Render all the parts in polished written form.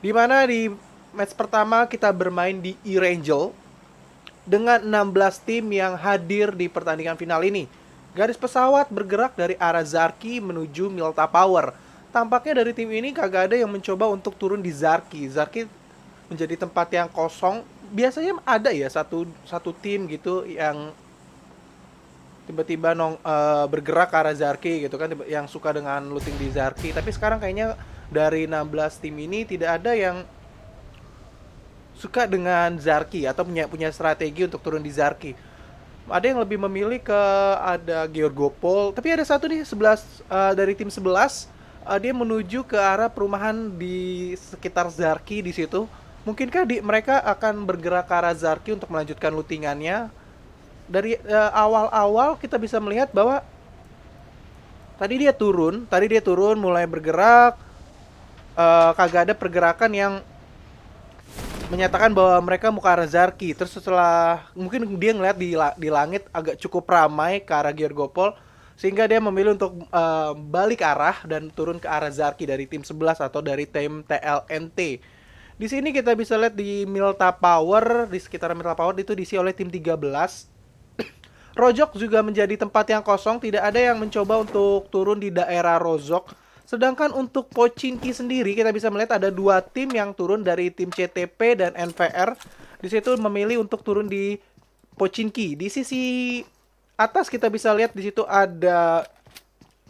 Dimana di match pertama kita bermain di Erangel dengan 16 tim yang hadir di pertandingan final ini. Garis pesawat bergerak dari arah Zarki menuju Milta Power. Tampaknya dari tim ini kagak ada yang mencoba untuk turun di Zarki. Zarki menjadi tempat yang kosong. Biasanya ada ya satu satu tim gitu yang tiba-tiba bergerak ke arah Zarki gitu kan, yang suka dengan looting di Zarki. Tapi sekarang kayaknya dari 16 tim ini tidak ada yang suka dengan Zarki atau punya punya strategi untuk turun di Zarki. Ada yang lebih memilih ke ada Georgopol, tapi ada satu nih 11 dari tim 11 dia menuju ke arah perumahan di sekitar Zarki di situ. Mungkinkah mereka akan bergerak ke arah Zarki untuk melanjutkan lootingannya? Dari awal-awal kita bisa melihat bahwa tadi dia turun mulai bergerak, kagak ada pergerakan yang menyatakan bahwa mereka mau ke arah Zarki. Terus setelah mungkin dia ngeliat di langit agak cukup ramai ke arah Georgopol, sehingga dia memilih untuk balik arah dan turun ke arah Zarki dari tim 11 atau dari tim TLNT. Di sini kita bisa lihat di Milta Power, di sekitar Milta Power itu diisi oleh tim 13. Rojok juga menjadi tempat yang kosong, tidak ada yang mencoba untuk turun di daerah Rozok. Sedangkan untuk Pochinki sendiri kita bisa melihat ada dua tim yang turun dari tim CTP dan NVR. Di situ memilih untuk turun di Pochinki. Di sisi atas kita bisa lihat di situ ada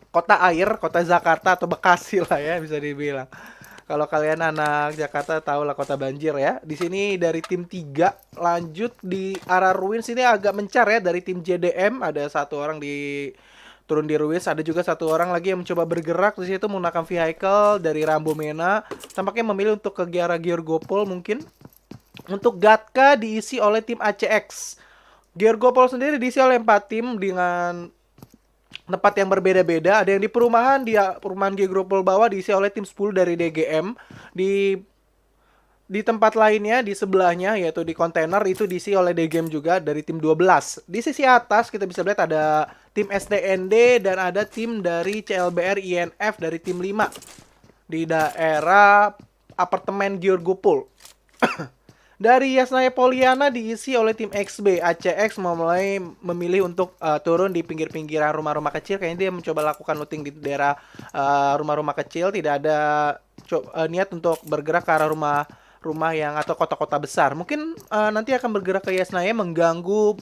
kota air, kota Jakarta atau Bekasi lah ya bisa dibilang. Kalau kalian anak Jakarta tahu lah kota banjir ya. Di sini dari tim 3 lanjut di arah Ruins, ini agak mencar ya dari tim JDM, ada satu orang di turun di Ruins, ada juga satu orang lagi yang mencoba bergerak di situ menggunakan vehicle dari Rambo Mena. Tampaknya memilih untuk ke arah Georgopol mungkin. Untuk Gatka diisi oleh tim ACX. Georgopol sendiri diisi oleh 4 tim dengan tempat yang berbeda-beda. Ada yang di perumahan Geogropol bawah diisi oleh tim 10 dari DGM. Di tempat lainnya di sebelahnya yaitu di kontainer itu diisi oleh DGM juga dari tim 12. Di sisi atas kita bisa lihat ada tim STND dan ada tim dari CLBR INF dari tim 5 di daerah apartemen Georgopol. Dari Yasnaya Poliana diisi oleh tim XB. ACX mulai memilih untuk turun di pinggir-pinggiran rumah-rumah kecil. Kayaknya dia mencoba lakukan looting di daerah rumah-rumah kecil. Tidak ada niat untuk bergerak ke arah rumah yang atau kota-kota besar. Mungkin nanti akan bergerak ke Yasnaya mengganggu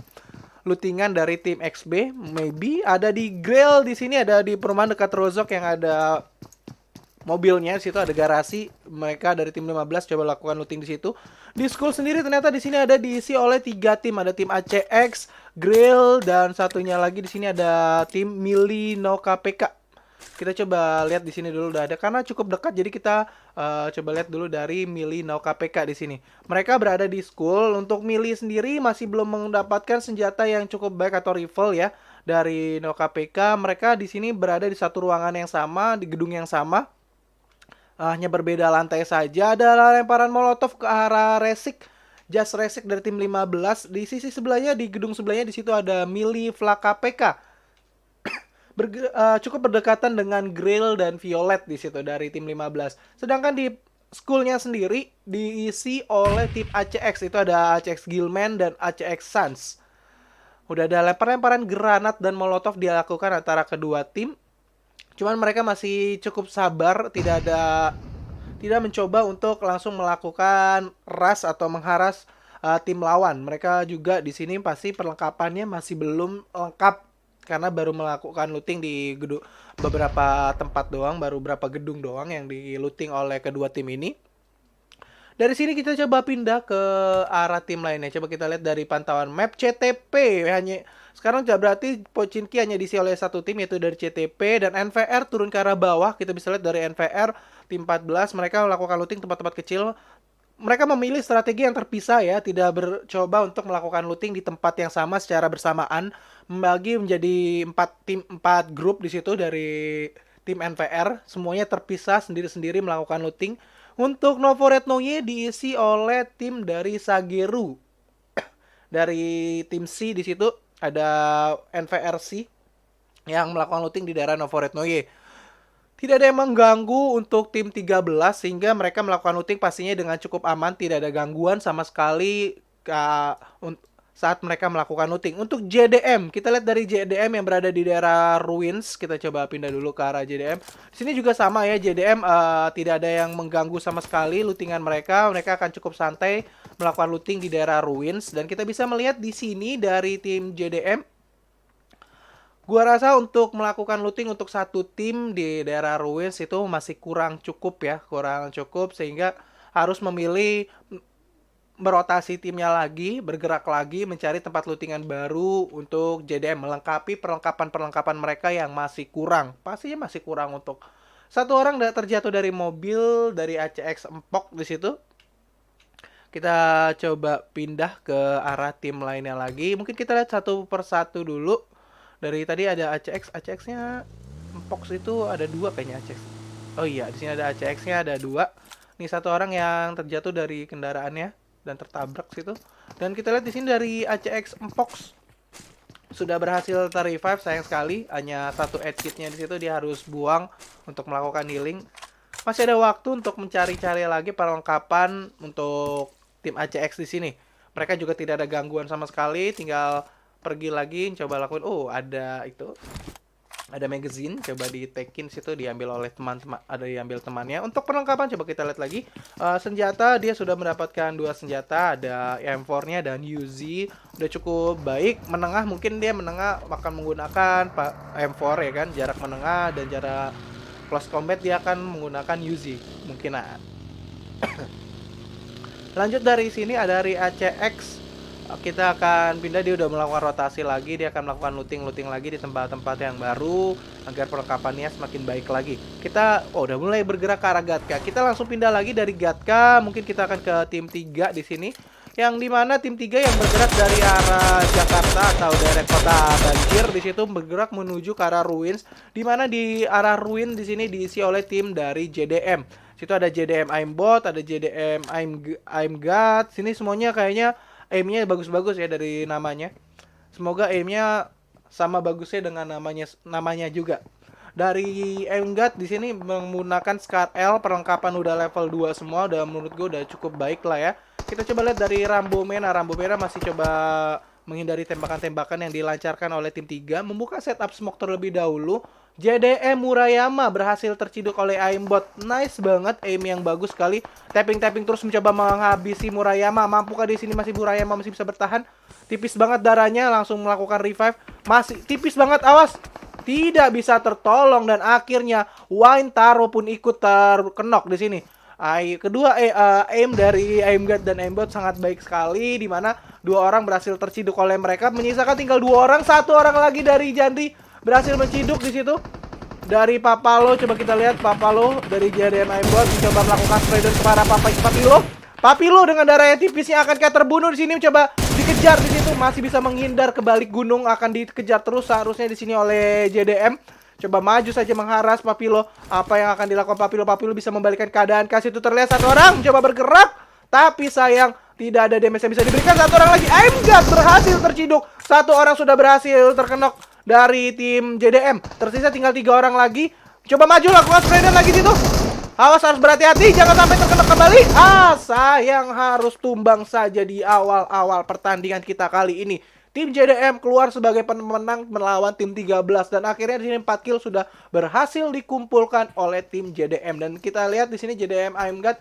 lootingan dari tim XB. Maybe ada di Grail di sini, ada di perumahan dekat Rozok yang ada mobilnya. Di situ ada garasi. Mereka dari tim 15 coba lakukan looting di situ. Di school sendiri ternyata di sini ada diisi oleh 3 tim. Ada tim ACX, Grill, dan satunya lagi di sini ada tim Mili no KPK. Kita coba lihat di sini dulu udah ada karena cukup dekat, jadi kita coba lihat dulu dari Mili no KPK di sini. Mereka berada di school. Untuk Mili sendiri masih belum mendapatkan senjata yang cukup baik atau rifle ya dari no KPK. Mereka di sini berada di satu ruangan yang sama, di gedung yang sama. Hanya berbeda lantai saja. Ada lemparan molotov ke arah Resik. Just Resik dari tim 15. Di sisi sebelahnya, di gedung sebelahnya di situ ada Mili Flak KPK. Cukup berdekatan dengan Grill dan Violet di situ dari tim 15. Sedangkan di schoolnya sendiri diisi oleh tim ACX. Itu ada ACX Gilman dan ACX Suns. Udah ada lempar-lemparan granat dan molotov dilakukan antara kedua tim. Cuman mereka masih cukup sabar, tidak mencoba untuk langsung melakukan ras atau mengharas tim lawan. Mereka juga di sini pasti perlengkapannya masih belum lengkap karena baru melakukan looting di beberapa tempat doang, baru beberapa gedung doang yang di looting oleh kedua tim ini. Dari sini kita coba pindah ke arah tim lainnya. Coba kita lihat dari pantauan map CTP. Hanya sekarang berarti Pochinki hanya diisi oleh satu tim yaitu dari CTP, dan NVR turun ke arah bawah. Kita bisa lihat dari NVR tim 14 mereka melakukan looting tempat-tempat kecil. Mereka memilih strategi yang terpisah ya, tidak bercoba untuk melakukan looting di tempat yang sama secara bersamaan. Membagi menjadi 4 tim, 4 grup di situ dari tim NVR, semuanya terpisah sendiri-sendiri melakukan looting. Untuk Novoretnoye diisi oleh tim dari Sageru. Dari tim C di situ ada NVRC yang melakukan looting di daerah Novoretnoye. Tidak ada yang mengganggu untuk tim 13 sehingga mereka melakukan looting pastinya dengan cukup aman, tidak ada gangguan sama sekali saat mereka melakukan looting. Untuk JDM, kita lihat dari JDM yang berada di daerah ruins, kita coba pindah dulu ke arah JDM. Di sini juga sama ya, JDM tidak ada yang mengganggu sama sekali lootingan mereka. Mereka akan cukup santai melakukan looting di daerah ruins dan kita bisa melihat di sini dari tim JDM. Gua rasa untuk melakukan looting untuk satu tim di daerah ruins itu masih kurang cukup ya, kurang cukup sehingga harus memilih merotasi timnya lagi, bergerak lagi, mencari tempat lootingan baru untuk JDM, melengkapi perlengkapan-perlengkapan mereka yang masih kurang. Pastinya masih kurang untuk satu orang terjatuh dari mobil dari ACX empok di situ. Kita coba pindah ke arah tim lainnya lagi. Mungkin kita lihat satu persatu dulu. Dari tadi ada ACX, ACX-nya Pox itu ada 2 kayaknya ACX. Oh iya, di sini ada ACX-nya ada 2. Nih satu orang yang terjatuh dari kendaraannya dan tertabrak situ. Dan kita lihat di sini dari ACX Pox sudah berhasil ter-revive, sayang sekali hanya satu add kit-nya di situ dia harus buang untuk melakukan healing. Masih ada waktu untuk mencari-cari lagi perlengkapan untuk tim ACX di sini. Mereka juga tidak ada gangguan sama sekali, tinggal pergi lagi coba lakuin. Oh, ada itu, ada magazine, coba ditekin situ, diambil oleh teman-teman, ada diambil temannya. Untuk perlengkapan coba kita lihat lagi. Senjata dia sudah mendapatkan 2 senjata, ada M4-nya dan Uzi, udah cukup baik. Menengah mungkin dia menengah akan menggunakan M4 ya kan, jarak menengah, dan jarak close combat dia akan menggunakan Uzi mungkin. Lanjut dari sini ada dari ACX. Kita akan pindah, dia udah melakukan rotasi lagi, dia akan melakukan looting lagi di tempat-tempat yang baru agar perlengkapannya semakin baik lagi. Kita udah mulai bergerak ke arah Gatka. Kita langsung pindah lagi dari Gatka, mungkin kita akan ke tim 3 di sini. Yang dimana tim 3 yang bergerak dari arah Jakarta atau dari kota banjir di situ bergerak menuju ke arah ruins, dimana di arah ruin di sini diisi oleh tim dari JDM. Situ ada JDM Aimbot, ada JDM Aimgat. Sini semuanya kayaknya aimnya bagus-bagus ya dari namanya. Semoga aimnya sama bagusnya dengan namanya juga. Dari Aimgat di sini menggunakan Scar L, perlengkapan udah level 2 semua, udah menurut gue udah cukup baik lah ya. Kita coba lihat dari Rambo Merah. Rambo Merah masih coba menghindari tembakan-tembakan yang dilancarkan oleh tim 3, membuka setup smoke terlebih dahulu. JDM Murayama berhasil terciduk oleh aimbot. Nice banget, aim yang bagus sekali. Tapping terus mencoba menghabisi Murayama. Mampukah di sini masih Murayama masih bisa bertahan? Tipis banget darahnya, langsung melakukan revive. Masih tipis banget, awas. Tidak bisa tertolong dan akhirnya Wine Taro pun ikut terkenok di sini. Kedua aim dari Aimgat dan Aimbot sangat baik sekali, di mana 2 orang berhasil terciduk oleh mereka, menyisakan tinggal 2 orang. 1 orang lagi dari Jandri berhasil menciduk di situ. Dari Papalo, coba kita lihat Papalo dari JDM Aimbot mencoba melakukan spreader kepada Papilo. Papilo dengan darah yang tipisnya akankah terbunuh di sini, coba dikejar di situ, masih bisa menghindar ke balik gunung, akan dikejar terus seharusnya di sini oleh JDM. Coba maju saja mengharas Papilo. Apa yang akan dilakukan Papilo? Papilo bisa membalikkan keadaan. Kasih itu terlihat 1 orang coba bergerak, tapi sayang tidak ada damage yang bisa diberikan. 1 orang lagi Aimgat berhasil terciduk. 1 orang sudah berhasil terkenok dari tim JDM. Tersisa tinggal 3 orang lagi. Coba maju lakukan spreader lagi situ. Awas, harus berhati-hati, jangan sampai terkena kembali. Sayang harus tumbang saja di awal-awal pertandingan kita kali ini. Tim JDM keluar sebagai pemenang melawan tim 13 dan akhirnya di sini 4 kill sudah berhasil dikumpulkan oleh tim JDM. Dan kita lihat di sini JDM Aimgat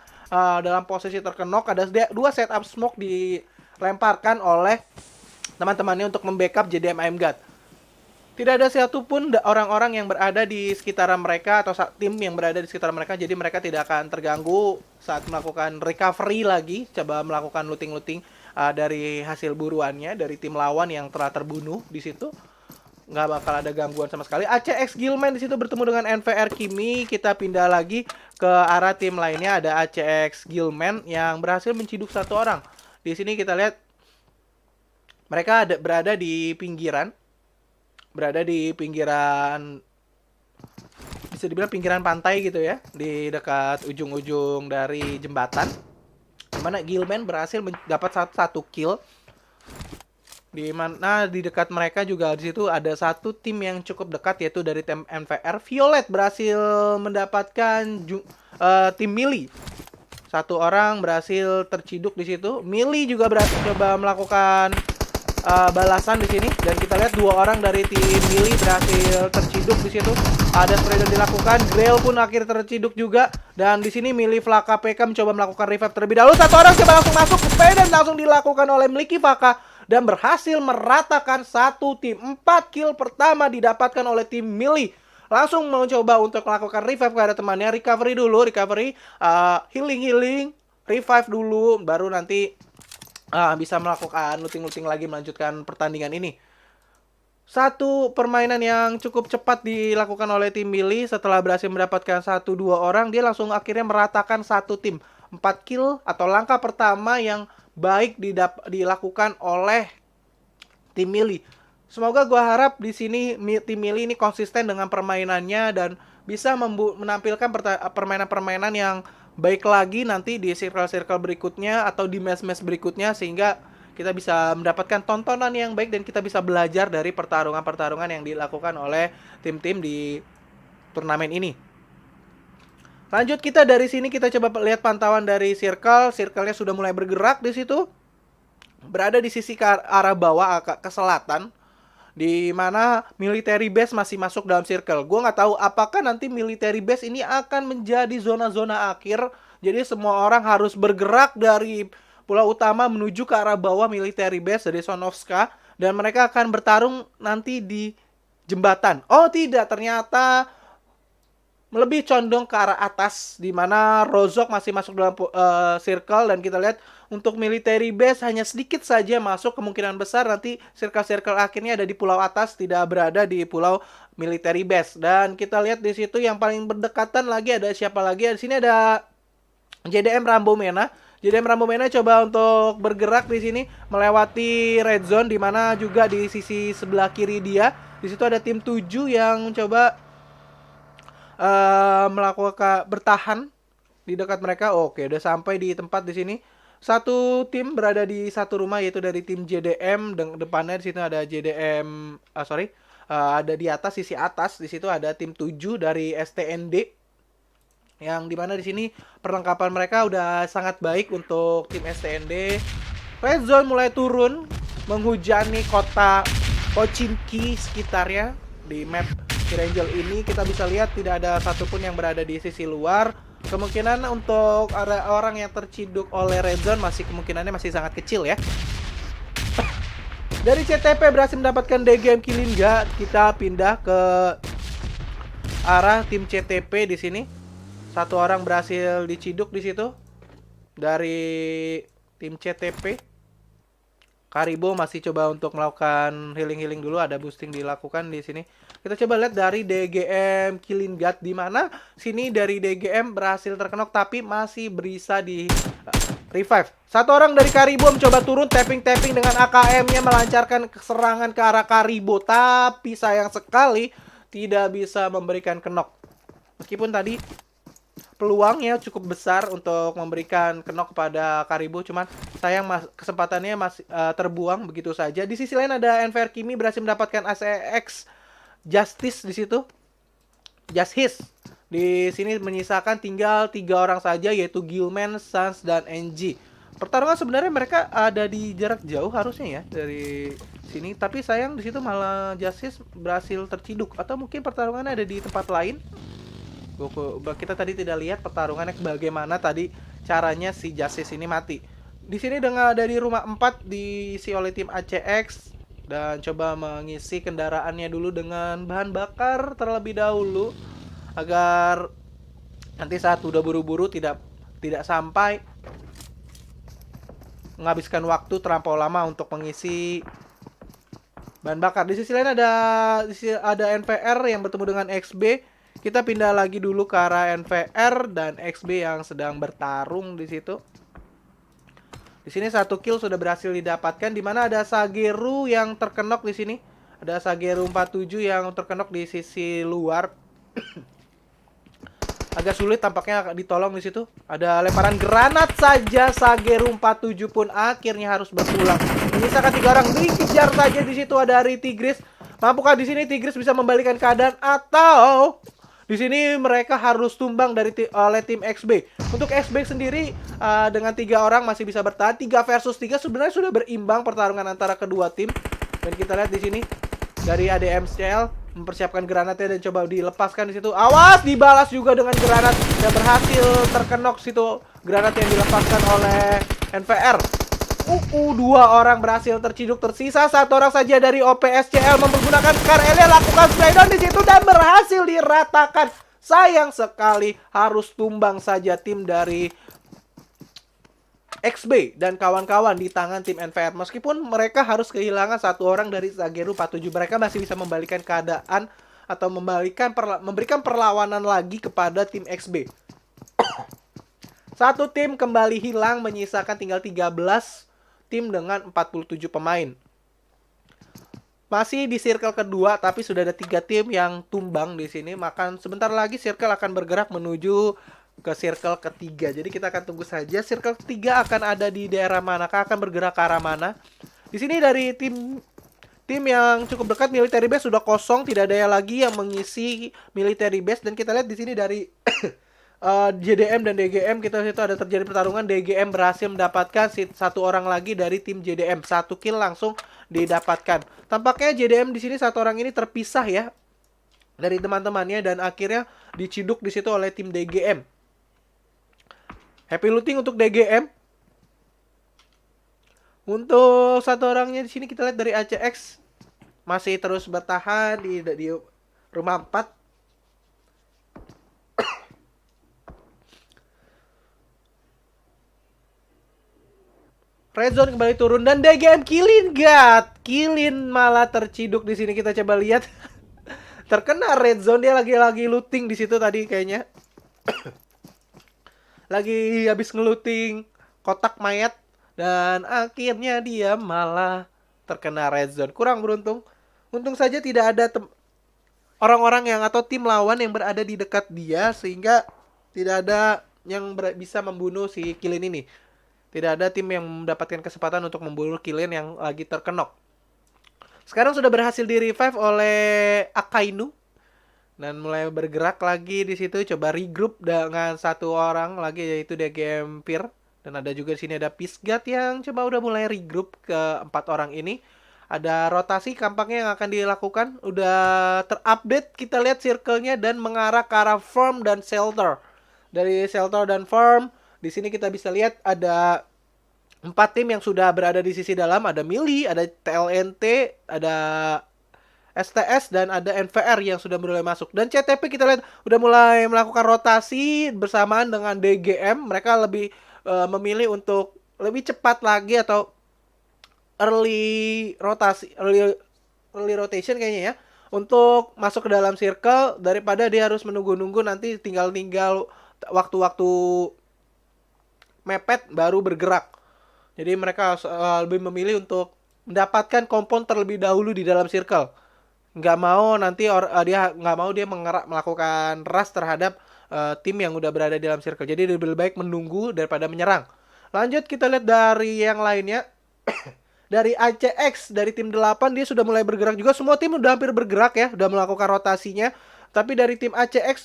dalam posisi terkenok, ada 2 setup smoke dilemparkan oleh teman-temannya untuk membackup JDM Aimgat. Tidak ada satupun orang-orang yang berada di sekitaran mereka atau tim yang berada di sekitar mereka, jadi mereka tidak akan terganggu saat melakukan recovery lagi, coba melakukan looting dari hasil buruannya dari tim lawan yang telah terbunuh di situ. Nggak bakal ada gangguan sama sekali. ACX Gilman di situ bertemu dengan NVR Kimi. Kita pindah lagi ke arah tim lainnya, ada ACX Gilman yang berhasil menciduk 1 orang. Di sini kita lihat mereka berada di pinggiran. Bisa dibilang pinggiran pantai gitu ya, di dekat ujung-ujung dari jembatan, dimana Gilman berhasil mendapat satu kill Di mana di dekat mereka juga di situ ada satu tim yang cukup dekat, yaitu dari tim NVR. Violet berhasil mendapatkan tim Mili. Satu orang berhasil terciduk di situ. Mili juga berhasil coba melakukan balasan di sini, dan kita lihat 2 orang dari tim Mili berhasil terciduk di situ. Ada spreader dilakukan, Grail pun akhirnya terciduk juga, dan di sini Mili Flaka PK mencoba melakukan revive terlebih dahulu. Satu orang coba langsung masuk ke P dan langsung dilakukan oleh Miliki Faka dan berhasil meratakan satu tim. 4 kill pertama didapatkan oleh tim Mili. Langsung mencoba untuk melakukan revive kepada temannya. Recovery dulu, healing, revive dulu, baru nanti bisa melakukan looting lagi, melanjutkan pertandingan ini. Satu permainan yang cukup cepat dilakukan oleh tim Mili. Setelah berhasil mendapatkan 1-2 orang, dia langsung akhirnya meratakan satu tim. 4 kill atau langkah pertama yang baik dilakukan oleh tim Mili. Semoga gue harap di sini tim Mili ini konsisten dengan permainannya dan bisa menampilkan permainan-permainan yang baik lagi nanti di circle-circle berikutnya atau di match-match berikutnya, sehingga kita bisa mendapatkan tontonan yang baik dan kita bisa belajar dari pertarungan-pertarungan yang dilakukan oleh tim-tim di turnamen ini. Lanjut, kita dari sini kita coba lihat pantauan dari circle. Circle-nya sudah mulai bergerak di situ. Berada di sisi arah bawah ke selatan, di mana military base masih masuk dalam circle. Gue nggak tahu apakah nanti military base ini akan menjadi zona-zona akhir. Jadi semua orang harus bergerak dari pulau utama menuju ke arah bawah military base dari Sonovska. Dan mereka akan bertarung nanti di jembatan. Oh tidak, ternyata lebih condong ke arah atas, di mana Rozok masih masuk dalam circle. Dan kita lihat untuk military base hanya sedikit saja masuk, kemungkinan besar nanti circle-circle akhirnya ada di pulau atas, tidak berada di pulau military base. Dan kita lihat di situ yang paling berdekatan lagi ada siapa lagi? Di sini ada JDM Rambo Mena. JDM Rambo Mena coba untuk bergerak di sini melewati red zone, di mana juga di sisi sebelah kiri dia di situ ada tim 7 yang mencoba melakukan bertahan di dekat mereka. Oke, udah sampai di tempat di sini. Satu tim berada di satu rumah, yaitu dari tim JDM. Depannya di situ ada JDM, ada di atas, sisi atas di situ ada tim 7 dari STND. Yang dimana di sini perlengkapan mereka udah sangat baik untuk tim STND. Red zone mulai turun menghujani kota Pochinki sekitarnya. Di map Kirangel ini kita bisa lihat tidak ada satupun yang berada di sisi luar. Kemungkinan untuk ada orang yang terciduk oleh red zone kemungkinannya masih sangat kecil ya. Dari CTP berhasil mendapatkan DGM Kilingga. Kita pindah ke arah tim CTP di sini. Satu orang berhasil diciduk di situ dari tim CTP. Karibo masih coba untuk melakukan healing dulu, ada boosting dilakukan di sini. Kita coba lihat dari DGM Kilinggat, di mana sini dari DGM berhasil terkenok tapi masih bisa di revive. Satu orang dari Karibo mencoba turun tapping dengan AKM-nya melancarkan serangan ke arah Karibo, tapi sayang sekali tidak bisa memberikan kenok. Meskipun tadi peluangnya cukup besar untuk memberikan kenok kepada Karibo, cuman sayang kesempatannya masih terbuang begitu saja. Di sisi lain ada NVR Kimi berhasil mendapatkan ACX Justice di situ. Justice. Di sini menyisakan tinggal 3 orang saja, yaitu Gilman, Sans, dan NG. Pertarungan sebenarnya mereka ada di jarak jauh harusnya ya dari sini, tapi sayang di situ malah Justice berhasil terciduk, atau mungkin pertarungannya ada di tempat lain. Kita tadi tidak lihat pertarungannya bagaimana tadi caranya si Justice ini mati. Di sini dari rumah 4 diisi oleh tim ACX dan coba mengisi kendaraannya dulu dengan bahan bakar terlebih dahulu agar nanti saat udah buru-buru tidak sampai menghabiskan waktu terlampau lama untuk mengisi bahan bakar. Di sisi lain ada NVR yang bertemu dengan XB. Kita pindah lagi dulu ke arah NVR dan XB yang sedang bertarung di situ. Di sini 1 kill sudah berhasil didapatkan, di mana ada Sageru yang terkenok di sini. Ada Sageru 47 yang terkenok di sisi luar. agak sulit tampaknya ditolong di situ. Ada lemparan granat saja. Sageru 47 pun akhirnya harus berpulang. Menyisakan 3 orang, dikejar saja di situ ada dari Tigris. Mampukah di sini Tigris bisa membalikan keadaan atau di sini mereka harus tumbang oleh tim XB. Untuk XB sendiri dengan 3 orang masih bisa bertahan. 3 versus 3 sebenarnya sudah berimbang pertarungan antara kedua tim. Dan kita lihat di sini dari ADMCL mempersiapkan granatnya dan coba dilepaskan di situ. Awas, dibalas juga dengan granat dan berhasil terkenok situ granat yang dilepaskan oleh NVR. 2 orang berhasil terciduk, tersisa 1 orang saja dari OPSCL menggunakan Scar Elia, lakukan spraydown di situ dan berhasil diratakan. Sayang sekali harus tumbang saja tim dari XB dan kawan-kawan di tangan tim NVR. Meskipun mereka harus kehilangan 1 orang dari Sageru 47, mereka masih bisa membalikan keadaan atau memberikan perlawanan lagi kepada tim XB. Satu tim kembali hilang, menyisakan tinggal 13 tim dengan 47 pemain. Masih di circle kedua, tapi sudah ada 3 tim yang tumbang di sini. Maka sebentar lagi circle akan bergerak menuju ke circle ketiga. Jadi kita akan tunggu saja circle ketiga akan ada di daerah manakah, akan bergerak ke arah mana. Di sini dari tim yang cukup dekat military base sudah kosong, tidak ada lagi yang mengisi military base. Dan kita lihat di sini dari JDM dan DGM kita lihat ada terjadi pertarungan. DGM berhasil mendapatkan 1 orang lagi dari tim JDM. 1 kill langsung didapatkan. Tampaknya JDM di sini 1 orang ini terpisah ya dari teman-temannya dan akhirnya diciduk di situ oleh tim DGM. Happy looting untuk DGM. Untuk 1 orangnya di sini kita lihat dari ACX masih terus bertahan di rumah 4. Red zone kembali turun dan DGM Kilin malah terciduk di sini. Kita coba lihat. Terkena red zone, dia lagi looting di situ tadi kayaknya. Lagi habis ngeluting kotak mayat dan akhirnya dia malah terkena red zone. Kurang beruntung. Untung saja tidak ada orang-orang yang atau tim lawan yang berada di dekat dia sehingga tidak ada yang bisa membunuh si Kilin ini. Tidak ada tim yang mendapatkan kesempatan untuk membunuh Kilin yang lagi terkenok. Sekarang sudah berhasil di-revive oleh Akainu dan mulai bergerak lagi di situ, coba regroup dengan 1 orang lagi yaitu DGM Pir. Dan ada juga di sini ada Pisgat yang coba udah mulai regroup ke 4 orang ini. Ada rotasi kampaknya yang akan dilakukan, udah terupdate. Kita lihat circle-nya dan mengarah ke arah farm dan shelter. Dari shelter dan farm, di sini kita bisa lihat ada 4 tim yang sudah berada di sisi dalam. Ada Mili, ada TLNT, ada STS dan ada NVR yang sudah mulai masuk. Dan CTP kita lihat udah mulai melakukan rotasi bersamaan dengan DGM. Mereka lebih memilih untuk lebih cepat lagi atau early rotation kayaknya ya, untuk masuk ke dalam circle daripada dia harus menunggu-nunggu nanti tinggal waktu-waktu mepet baru bergerak. Jadi mereka lebih memilih untuk mendapatkan kompon terlebih dahulu di dalam circle. Nggak mau nanti dia melakukan rush terhadap tim yang udah berada di dalam circle. Jadi lebih baik menunggu daripada menyerang. Lanjut kita lihat dari yang lainnya. Dari ACX, dari tim 8 dia sudah mulai bergerak juga. Semua tim udah hampir bergerak ya, udah melakukan rotasinya. Tapi dari tim ACX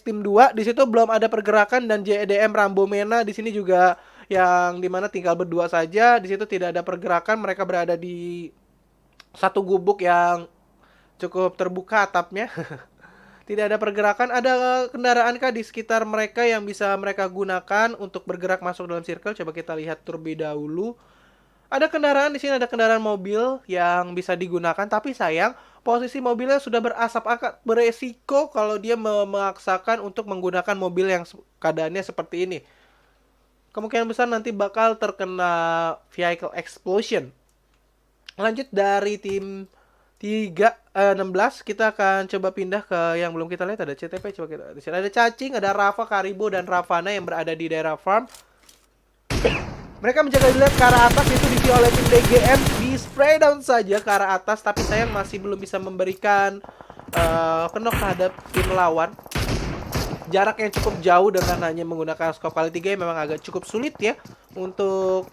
tim 2 di situ belum ada pergerakan. Dan JDM Rambo Mena di sini juga yang dimana tinggal berdua saja. Di situ tidak ada pergerakan, mereka berada di satu gubuk yang cukup terbuka atapnya. Tidak ada pergerakan. Ada kendaraan kah di sekitar mereka yang bisa mereka gunakan untuk bergerak masuk dalam circle? Coba kita lihat terlebih dahulu. Ada kendaraan di sini, ada kendaraan mobil yang bisa digunakan, tapi sayang posisi mobilnya sudah berasap, beresiko kalau dia memaksakan untuk menggunakan mobil yang keadaannya seperti ini. Kemungkinan besar nanti bakal terkena vehicle explosion. Lanjut dari tim 16 kita akan coba pindah ke yang belum kita lihat. Ada CTP, coba kita di sini ada Cacing, ada Rafa, Karibo dan Ravana yang berada di daerah farm. Mereka menjaga dilihat ke arah atas, itu diisi oleh tim DGM, di spray down saja ke arah atas, tapi sayang masih belum bisa memberikan kenok terhadap tim lawan. jarak yang cukup jauh dengan hanya menggunakan scope kali 3 memang agak cukup sulit ya untuk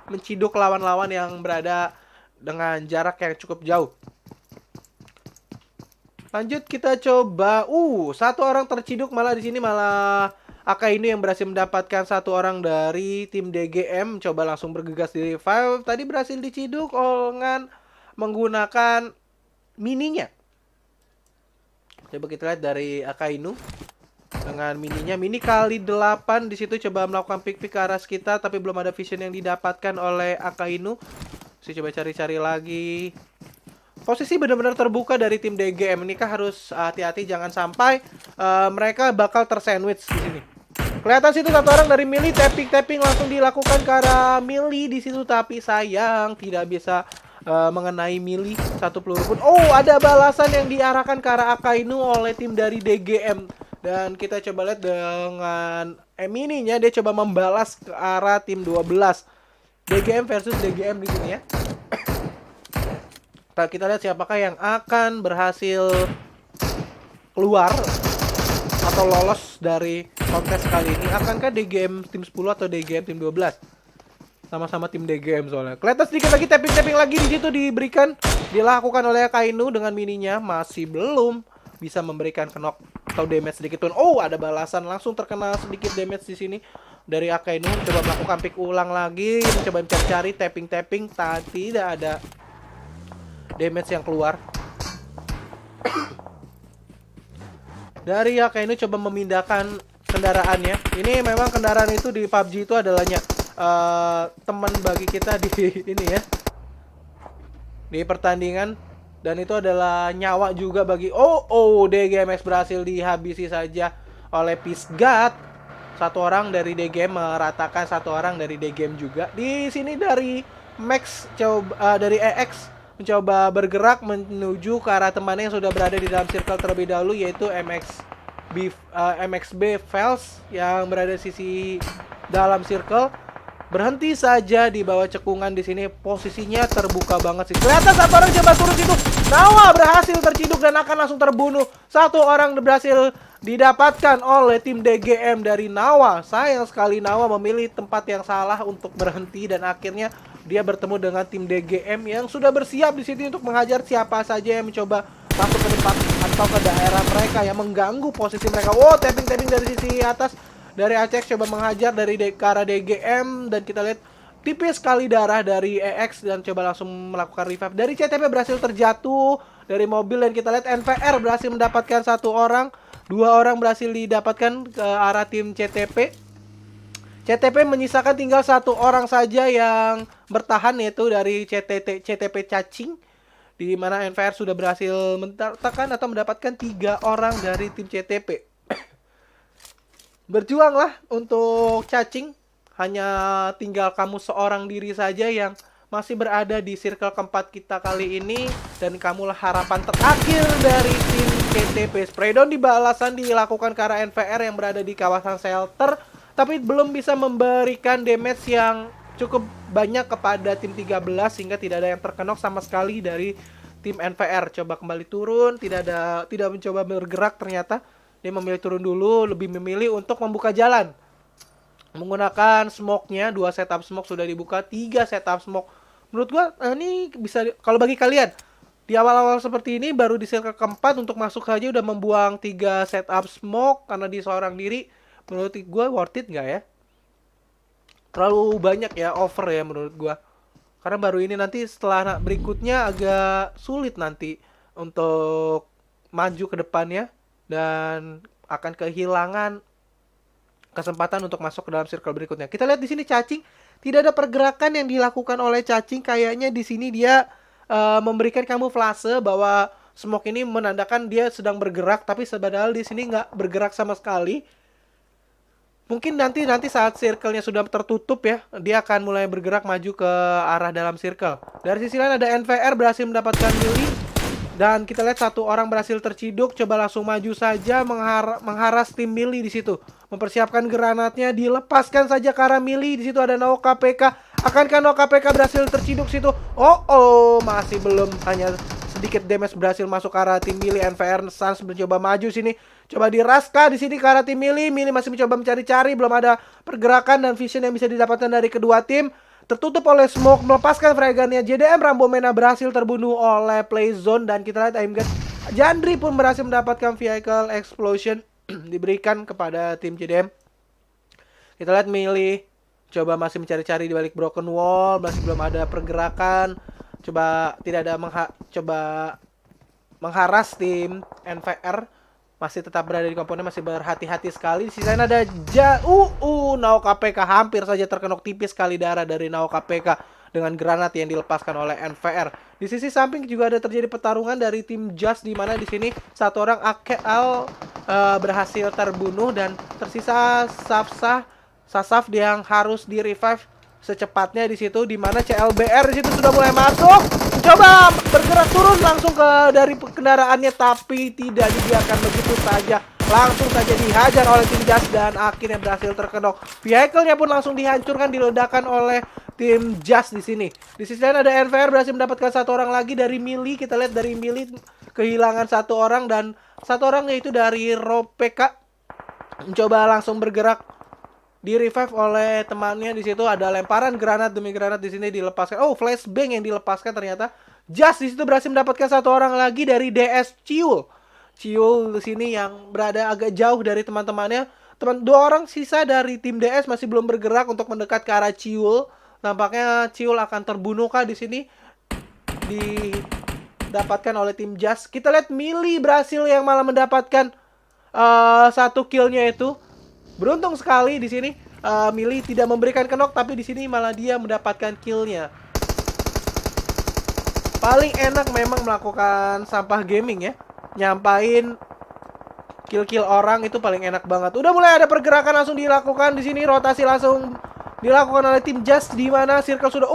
menciduk lawan-lawan yang berada dengan jarak yang cukup jauh. Lanjut kita coba. Satu orang terciduk malah di sini malah Akainu yang berhasil mendapatkan satu orang dari tim DGM. Coba langsung bergegas di revive. Tadi berhasil diciduk dengan menggunakan mininya. Coba kita lihat dari Akainu dengan mininya, mini kali 8 di situ coba melakukan pick-pick ke arah kita, tapi belum ada vision yang didapatkan oleh Akainu. Saya coba cari-cari lagi. Posisi benar-benar terbuka dari tim DGM. Ini kah harus hati-hati jangan sampai mereka bakal tersandwich di sini. Kelihatan situ satu orang dari Mili, tapping langsung dilakukan ke arah Mili di situ, tapi sayang tidak bisa mengenai Mili satu peluru pun. Ada balasan yang diarahkan ke arah Akainu oleh tim dari DGM. Dan kita coba lihat dengan mininya dia coba membalas ke arah tim 12. DGM versus DGM di sini ya. Kita lihat siapakah yang akan berhasil keluar atau lolos dari kontes kali ini. Akankah DGM tim 10 atau DGM tim 12? Sama-sama tim DGM soalnya. Kelihatan sedikit lagi tapping lagi di situ diberikan, dilakukan oleh Akainu dengan mininya, masih belum bisa memberikan knock atau damage sedikit pun. Ada balasan, langsung terkena sedikit damage di sini dari Akainu. Coba melakukan pick ulang lagi, mencoba mencari tapping, tidak ada damage yang keluar. Dari Akainu coba memindahkan kendaraannya. Ini memang kendaraan itu di PUBG itu adalahnya teman bagi kita di ini ya, di pertandingan, dan itu adalah nyawa juga bagi DGMX berhasil dihabisi saja oleh Pisgat. Satu orang dari DGM meratakan satu orang dari DGM juga. Di sini dari Max dari EX mencoba bergerak menuju ke arah temannya yang sudah berada di dalam circle terlebih dahulu, yaitu MXB Fels yang berada di sisi dalam circle. Berhenti saja di bawah cekungan di sini, posisinya terbuka banget sih. Kelihatan satu orang coba turun situ. Nawa berhasil terciduk dan akan langsung terbunuh. Satu orang berhasil didapatkan oleh tim DGM dari Nawa. Sayang sekali Nawa memilih tempat yang salah untuk berhenti dan akhirnya dia bertemu dengan tim DGM yang sudah bersiap di sini untuk menghajar siapa saja yang mencoba masuk ke tempat atau ke daerah mereka yang mengganggu posisi mereka. Tapping dari sisi atas. Dari Acex coba menghajar dari ke arah DGM, dan kita lihat tipis sekali darah dari EX dan coba langsung melakukan revive. Dari CTP berhasil terjatuh dari mobil dan kita lihat NVR berhasil mendapatkan satu orang, dua orang berhasil didapatkan ke arah tim CTP. CTP menyisakan tinggal satu orang saja yang bertahan, yaitu dari CTP Cacing, di mana NVR sudah berhasil mendapatkan 3 orang dari tim CTP. Berjuanglah untuk Cacing, hanya tinggal kamu seorang diri saja yang masih berada di circle keempat kita kali ini, dan kamulah harapan terakhir dari tim CTP. Spraydon di balasan dilakukan ke arah NVR yang berada di kawasan shelter, tapi belum bisa memberikan damage yang cukup banyak kepada tim 13 sehingga tidak ada yang terkenok sama sekali dari tim NVR. Coba kembali turun, tidak mencoba bergerak ternyata. Dia memilih turun dulu, lebih memilih untuk membuka jalan. Menggunakan smoke-nya, 2 setup smoke sudah dibuka, 3 setup smoke. Menurut gua ini bisa, kalau bagi kalian di awal-awal seperti ini baru di circle keempat untuk masuk saja udah membuang 3 setup smoke karena di seorang diri. Menurut gua worth it nggak ya? Terlalu banyak ya, over ya menurut gua. Karena baru ini, nanti setelah berikutnya agak sulit nanti untuk maju ke depannya. Dan akan kehilangan kesempatan untuk masuk ke dalam circle berikutnya. Kita lihat di sini Cacing, tidak ada pergerakan yang dilakukan oleh Cacing. Kayaknya di sini dia memberikan kamuflase bahwa smoke ini menandakan dia sedang bergerak, tapi padahal di sini nggak bergerak sama sekali. Mungkin nanti saat circle-nya sudah tertutup ya, dia akan mulai bergerak maju ke arah dalam circle. Dari sisi lain ada NVR berhasil mendapatkan Mili. Dan kita lihat satu orang berhasil terciduk, coba langsung maju saja mengharas tim Mili di situ. Mempersiapkan granatnya, dilepaskan saja ke arah Mili. Di situ ada Nao KPK. Akankah Nao KPK berhasil terciduk situ? Masih belum, hanya sedikit damage berhasil masuk ke arah tim Mili. NVR Suns mencoba maju sini. Coba diraska di sini ke arah tim Mili. Mili masih mencoba mencari-cari, belum ada pergerakan dan vision yang bisa didapatkan dari kedua tim. Tertutup oleh smoke, melepaskan fragannya. JDM Rambo Mena berhasil terbunuh oleh Playzone dan kita lihat aimgun Jandri pun berhasil mendapatkan vehicle explosion diberikan kepada tim JDM. Kita lihat Mili coba masih mencari-cari di balik broken wall, masih belum ada pergerakan. Coba tidak ada mengharas tim NVR, masih tetap berada di komponen, masih berhati-hati sekali. Di sisanya ada Nao KPK hampir saja terkenok tipis sekali darah dari Nao KPK dengan granat yang dilepaskan oleh NVR. Di sisi samping juga ada terjadi pertarungan dari tim Just, di mana di sini satu orang Akel berhasil terbunuh dan tersisa Sasaf yang harus di revive secepatnya di situ, di mana CLBR di situ sudah mulai masuk, coba bergerak turun langsung ke dari kendaraannya, tapi tidak dibiarkan begitu saja, langsung saja dihajar oleh tim Just dan akhirnya berhasil terkenok. Vehicle-nya pun langsung dihancurkan, diledakkan oleh tim Just di sini. Di sisi lain ada NVR berhasil mendapatkan satu orang lagi dari Mili. Kita lihat dari Mili kehilangan satu orang dan satu orang yaitu dari Ropeka mencoba langsung bergerak, di revive oleh temannya. Di situ ada lemparan granat demi granat di sini dilepaskan. Oh, flashbang yang dilepaskan ternyata. Just di situ berhasil mendapatkan satu orang lagi dari DS Ciul. Ciul di sini yang berada agak jauh dari teman-temannya. Dua orang sisa dari tim DS masih belum bergerak untuk mendekat ke arah Ciul. Nampaknya Ciul akan terbunuh kah di sini? Didapatkan oleh tim Just. Kita lihat Mili berhasil yang malah mendapatkan satu killnya itu. Beruntung sekali di sini Mili tidak memberikan knock, tapi di sini malah dia mendapatkan killnya. Paling enak memang melakukan sampah gaming ya, nyampain kill orang itu paling enak banget. Udah mulai ada pergerakan langsung dilakukan di sini, rotasi langsung dilakukan oleh tim Just, di mana circle sudah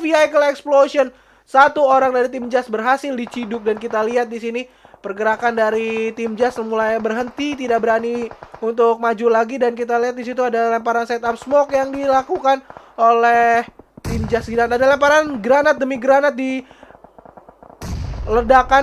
vehicle explosion. Satu orang dari tim Just berhasil diciduk dan kita lihat di sini pergerakan dari tim Just mulai berhenti, tidak berani untuk maju lagi, dan kita lihat di situ ada lemparan setup smoke yang dilakukan oleh tim Just, dan ada lemparan granat demi granat diledakan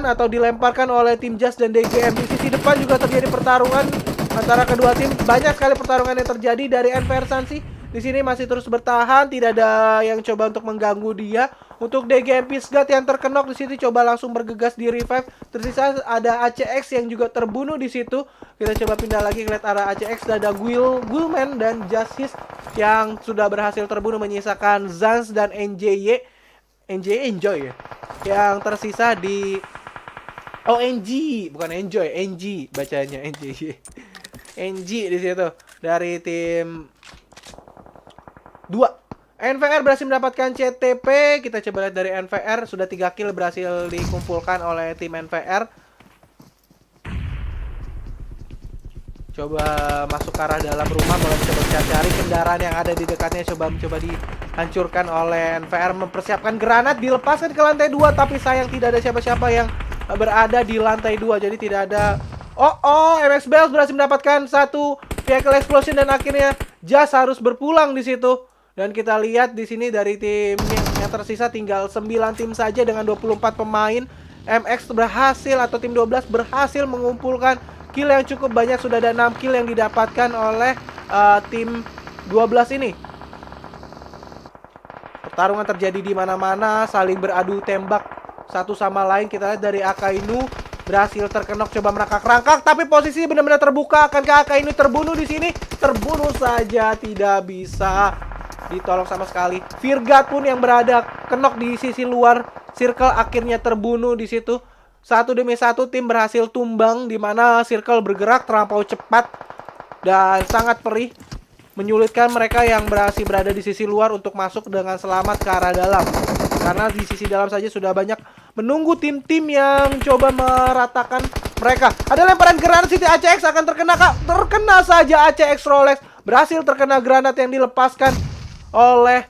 atau dilemparkan oleh tim Just dan DGM. Di sisi depan juga terjadi pertarungan antara kedua tim. Banyak sekali pertarungan yang terjadi dari NVR Sansi. Di sini masih terus bertahan, tidak ada yang coba untuk mengganggu dia. Untuk DGM Pisgat yang terkenok di situ coba langsung bergegas di revive. Tersisa ada ACX yang juga terbunuh di situ. Kita coba pindah lagi ke arah ACX, ada Gulman dan Justice yang sudah berhasil terbunuh, menyisakan Zans dan NJY Enjoy ya, yang tersisa di NG, bukan Enjoy, NG bacanya, NJY NG di situ dari tim 2. NVR berhasil mendapatkan CTP. Kita coba lihat dari NVR, sudah 3 kill berhasil dikumpulkan oleh tim NVR. Coba masuk ke arah dalam rumah, mulai coba cari kendaraan yang ada di dekatnya, mencoba dihancurkan oleh NVR. Mempersiapkan granat, dilepaskan ke lantai 2, tapi sayang tidak ada siapa-siapa yang berada di lantai 2, jadi tidak ada. MX Bells berhasil mendapatkan satu vehicle explosion dan akhirnya Just harus berpulang di situ. Dan kita lihat di sini dari tim yang tersisa tinggal 9 tim saja dengan 24 pemain. MX berhasil, atau tim 12 berhasil mengumpulkan kill yang cukup banyak. Sudah ada 6 kill yang didapatkan oleh tim 12 ini. Pertarungan terjadi di mana-mana, saling beradu tembak satu sama lain. Kita lihat dari Akainu berhasil terkenok, coba merangkak-rangkak, tapi posisi benar-benar terbuka. Akankah Akainu terbunuh di sini? Terbunuh saja, tidak bisa ditolong sama sekali. Virgat pun yang berada kenok di sisi luar circle akhirnya terbunuh di situ. Satu demi satu tim berhasil tumbang, di mana circle bergerak terlampau cepat dan sangat perih, menyulitkan mereka yang berhasil berada di sisi luar untuk masuk dengan selamat ke arah dalam. Karena di sisi dalam saja sudah banyak menunggu tim-tim yang coba meratakan mereka. Ada lemparan granat, City ACX akan terkena saja. ACX Rolex berhasil terkena granat yang dilepaskan oleh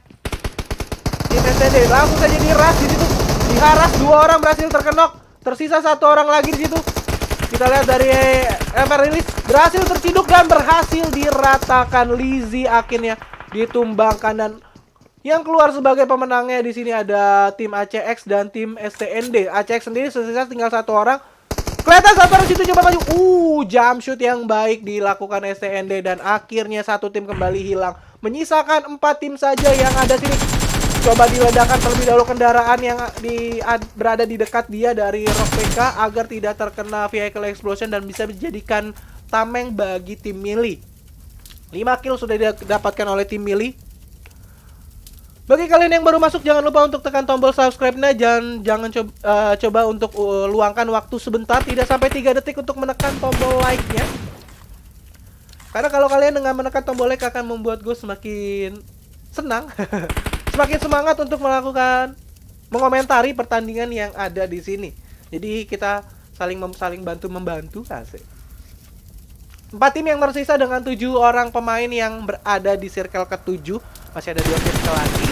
tim STD. Langsung saja diras di situ, diharas, 2 orang berhasil terkenok, tersisa 1 orang lagi di situ. Kita lihat dari Ever Release berhasil terciduk dan berhasil diratakan. Lizzy akhirnya ditumbangkan dan Yang keluar sebagai pemenangnya di sini ada tim ACX dan tim STND. ACX sendiri tersisa tinggal 1 orang. Kelihatan satu orang situ coba maju. Jump shoot yang baik dilakukan STND dan akhirnya satu tim kembali hilang. Menyisakan 4 tim saja yang ada sini. Coba diledakkan terlebih dahulu kendaraan yang berada di dekat dia dari Rock PK agar tidak terkena vehicle explosion dan bisa dijadikan tameng bagi tim Mili. 5 kill sudah didapatkan oleh tim Mili. Bagi kalian yang baru masuk, jangan lupa untuk tekan tombol subscribe-nya. Jangan coba untuk luangkan waktu sebentar, tidak sampai 3 detik untuk menekan tombol like-nya. Karena kalau kalian dengan menekan tombol like akan membuat gue semakin senang, semakin semangat untuk mengomentari pertandingan yang ada di sini. Jadi kita saling bantu-membantu, asik. 4 tim yang tersisa dengan 7 orang pemain yang berada di circle ke-7. Masih ada 2 circle lagi.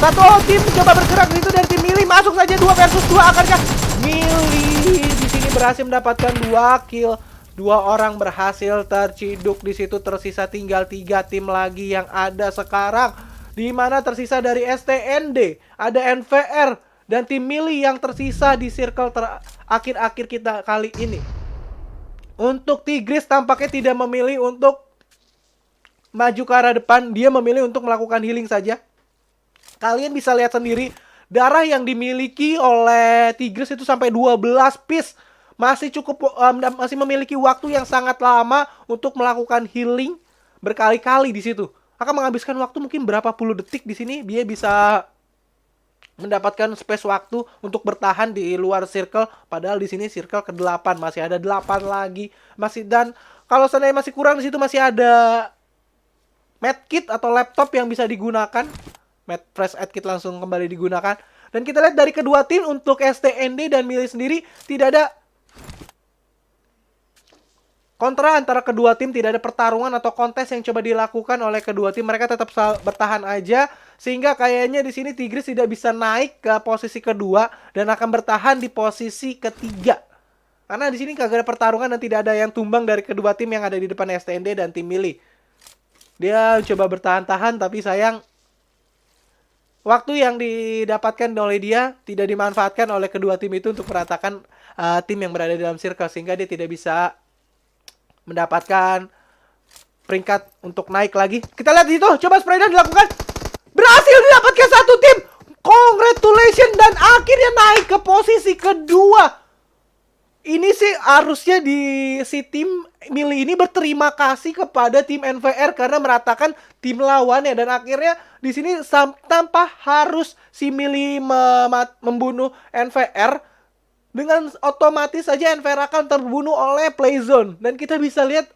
Satu tim coba bergerak di situ dan tim Mili masuk saja 2 versus 2. Akankah Mili di sini berhasil mendapatkan 2 kill? 2 orang berhasil terciduk di situ. Tersisa tinggal 3 tim lagi yang ada sekarang. Di mana tersisa dari STND, ada NVR dan tim Mili yang tersisa di circle akhir-akhir kita kali ini. Untuk Tigris tampaknya tidak memilih untuk maju ke arah depan. Dia memilih untuk melakukan healing saja. Kalian bisa lihat sendiri, darah yang dimiliki oleh Tigris itu sampai 12 piece. Masih memiliki waktu yang sangat lama untuk melakukan healing berkali-kali di situ. Akan menghabiskan waktu mungkin berapa puluh detik di sini. Dia bisa mendapatkan space waktu untuk bertahan di luar circle, padahal di sini circle ke-8 masih ada 8 lagi. Dan kalau seandainya masih kurang di situ masih ada medkit atau laptop yang bisa digunakan. Fresh aid kit langsung kembali digunakan. Dan kita lihat dari kedua tim untuk STND dan Mili sendiri tidak ada kontra antara kedua tim, tidak ada pertarungan atau kontes yang coba dilakukan oleh kedua tim. Mereka tetap bertahan aja, sehingga kayaknya di sini Tigris tidak bisa naik ke posisi kedua dan akan bertahan di posisi ketiga. Karena di sini kagak ada pertarungan dan tidak ada yang tumbang dari kedua tim yang ada di depan STND dan tim Mili. Dia coba bertahan-tahan tapi sayang waktu yang didapatkan oleh dia tidak dimanfaatkan oleh kedua tim itu untuk meratakan tim yang berada di dalam circle, sehingga dia tidak bisa mendapatkan peringkat untuk naik lagi. Kita lihat di situ, coba spray dilakukan. Berhasil didapatkan satu tim. Congratulations, dan akhirnya naik ke posisi kedua. Ini sih harusnya si tim Mili ini berterima kasih kepada tim NVR karena meratakan tim lawannya, dan akhirnya di sini tanpa harus si Mili membunuh NVR, dengan otomatis saja NVR akan terbunuh oleh Playzone. Dan kita bisa lihat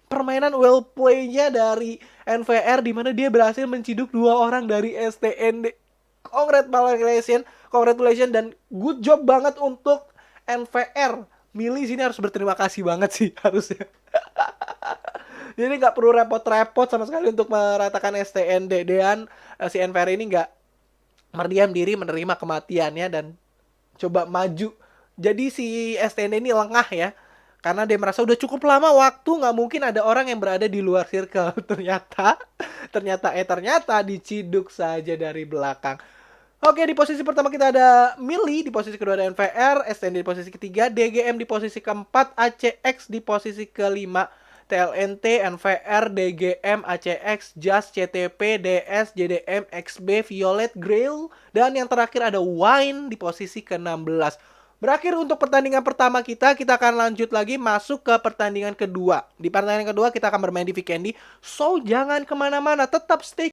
permainan well play-nya dari NVR, di mana dia berhasil menciduk 2 orang dari STND. Congratulations dan good job banget untuk NVR. Mili sini harus berterima kasih banget sih harusnya. Jadi nggak perlu repot-repot sama sekali untuk meratakan STND. Dan si NVR ini nggak berdiam diri menerima kematiannya dan coba maju. Jadi si STND ini lengah ya, karena dia merasa udah cukup lama waktu, nggak mungkin ada orang yang berada di luar circle. Ternyata diciduk saja dari belakang. Oke, di posisi pertama kita ada Mili, di posisi kedua ada NVR, STND di posisi ketiga, DGM di posisi keempat, ACX di posisi kelima, TLNT, NVR, DGM, ACX, JAS, CTP, DS, JDM, XB, Violet, Grail, dan yang terakhir ada Wine di posisi ke-16. Berakhir untuk pertandingan pertama kita akan lanjut lagi masuk ke pertandingan kedua. Di pertandingan kedua kita akan bermain di Vikendi. So, jangan kemana-mana, tetap stay